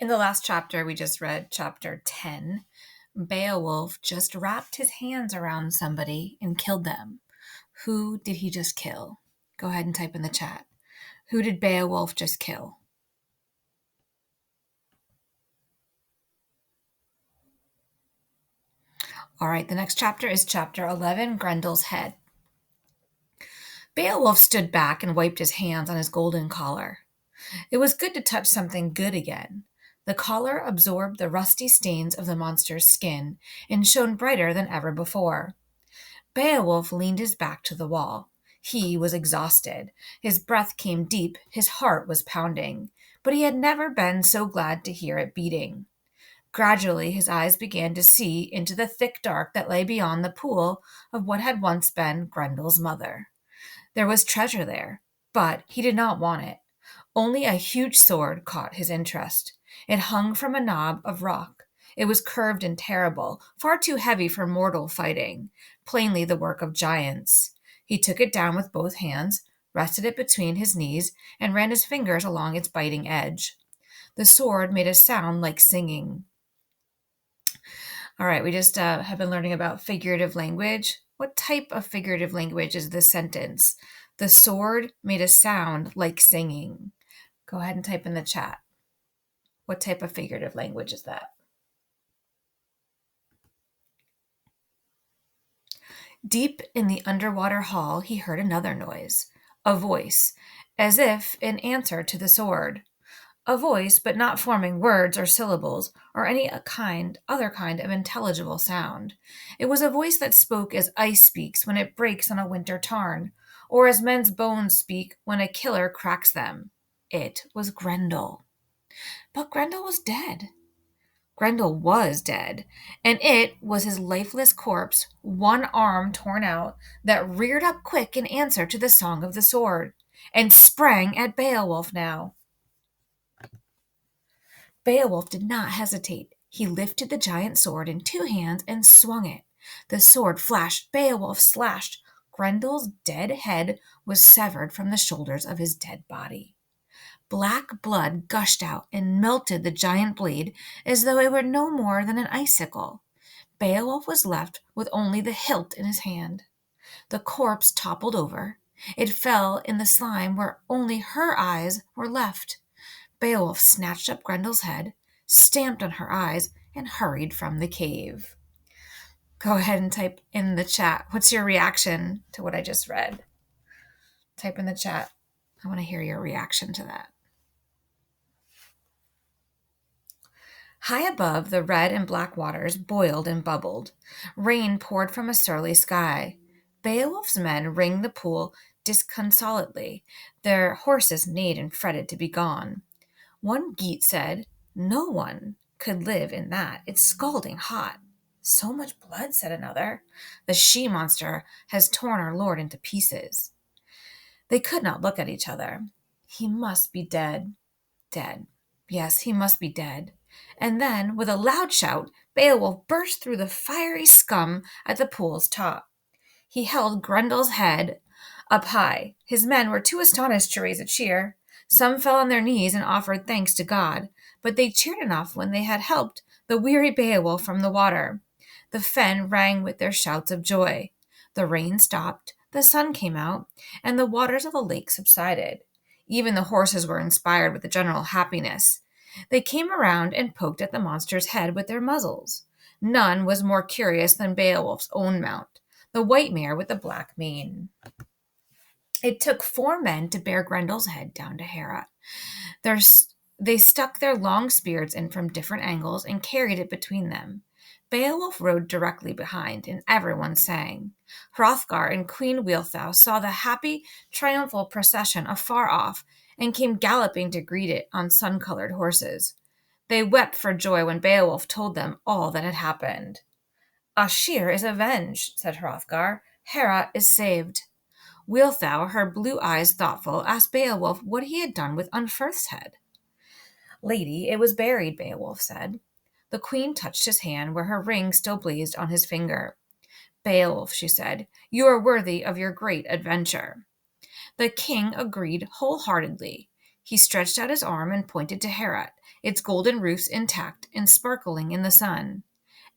In the last chapter, we just read chapter 10. Beowulf just wrapped his hands around somebody and killed them. Who did he just kill? Go ahead and type in the chat. Who did Beowulf just kill? All right, the next chapter is chapter 11, Grendel's head. Beowulf stood back and wiped his hands on his golden collar. It was good to touch something good again. The collar absorbed the rusty stains of the monster's skin and shone brighter than ever before. Beowulf leaned his back to the wall. He was exhausted. His breath came deep, his heart was pounding, but he had never been so glad to hear it beating. Gradually, his eyes began to see into the thick dark that lay beyond the pool of what had once been Grendel's mother. There was treasure there, but he did not want it. Only a huge sword caught his interest. It hung from a knob of rock. It was curved and terrible, far too heavy for mortal fighting, plainly the work of giants. He took it down with both hands, rested it between his knees, and ran his fingers along its biting edge. The sword made a sound like singing. All right, we just have been learning about figurative language. What type of figurative language is this sentence? The sword made a sound like singing. Go ahead and type in the chat. What type of figurative language is that? Deep in the underwater hall, he heard another noise, a voice, as if in answer to the sword. A voice, but not forming words or syllables or any other kind of intelligible sound. It was a voice that spoke as ice speaks when it breaks on a winter tarn, or as men's bones speak when a killer cracks them. It was Grendel. But Grendel was dead. Grendel was dead, and it was his lifeless corpse, one arm torn out, that reared up quick in answer to the song of the sword, and sprang at Beowulf now. Beowulf did not hesitate. He lifted the giant sword in two hands and swung it. The sword flashed. Beowulf slashed. Grendel's dead head was severed from the shoulders of his dead body. Black blood gushed out and melted the giant blade as though it were no more than an icicle. Beowulf was left with only the hilt in his hand. The corpse toppled over. It fell in the slime where only her eyes were left. Beowulf snatched up Grendel's head, stamped on her eyes, and hurried from the cave. Go ahead and type in the chat. What's your reaction to what I just read? Type in the chat. I want to hear your reaction to that. High above, the red and black waters boiled and bubbled. Rain poured from a surly sky. Beowulf's men ringed the pool disconsolately. Their horses neighed and fretted to be gone. One Geat said, "No one could live in that. It's scalding hot." "So much blood," said another. "The she-monster has torn our lord into pieces." They could not look at each other. He must be dead. Dead. Yes, he must be dead. And then, with a loud shout, Beowulf burst through the fiery scum at the pool's top. He held Grendel's head up high. His men were too astonished to raise a cheer. Some fell on their knees and offered thanks to God, but they cheered enough when they had helped the weary Beowulf from the water. The fen rang with their shouts of joy. The rain stopped, the sun came out, and the waters of the lake subsided. Even the horses were inspired with the general happiness. They came around and poked at the monster's head with their muzzles. None was more curious than Beowulf's own mount, the white mare with the black mane. It took 4 men to bear Grendel's head down to Heorot. They stuck their long spears in from different angles and carried it between them. Beowulf rode directly behind, and everyone sang. Hrothgar and Queen Wealhtheow saw the happy, triumphal procession afar off and came galloping to greet it on sun-colored horses. They wept for joy when Beowulf told them all that had happened. "Aschir is avenged," said Hrothgar. "Heorot is saved." Wealhtheow, her blue eyes thoughtful, asked Beowulf what he had done with Unferth's head. "Lady, it was buried," Beowulf said. The queen touched his hand where her ring still blazed on his finger. "Beowulf," she said, "you are worthy of your great adventure." The king agreed wholeheartedly. He stretched out his arm and pointed to Herat, its golden roofs intact and sparkling in the sun.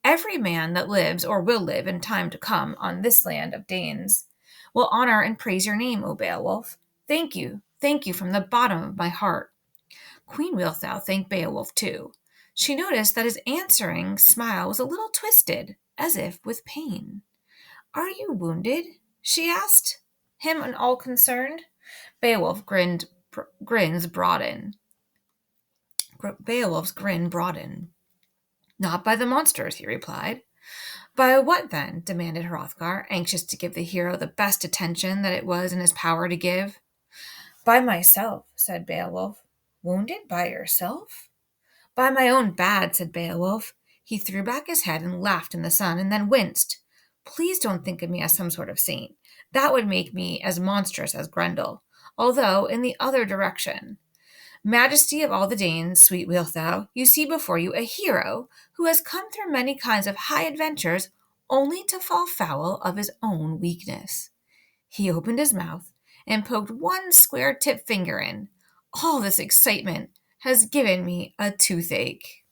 Every man that lives or will live in time to come on this land of Danes will honor and praise your name, O Beowulf. Thank you from the bottom of my heart. Queen Wealhtheow thanked Beowulf too. She noticed that his answering smile was a little twisted, as if with pain. Are you wounded? She asked, him and all concerned. Beowulf grinned, grins broadened. Beowulf's grin broadened. Not by the monsters, he replied. By what then? Demanded Hrothgar, anxious to give the hero the best attention that it was in his power to give. By myself, said Beowulf. Wounded by yourself? By my own bad, said Beowulf. He threw back his head and laughed in the sun, and then winced. Please don't think of me as some sort of saint. That would make me as monstrous as Grendel, although in the other direction. Majesty of all the Danes, sweet Wealhtheow, you see before you a hero who has come through many kinds of high adventures only to fall foul of his own weakness. He opened his mouth and poked one square tip finger in. All this excitement has given me a toothache.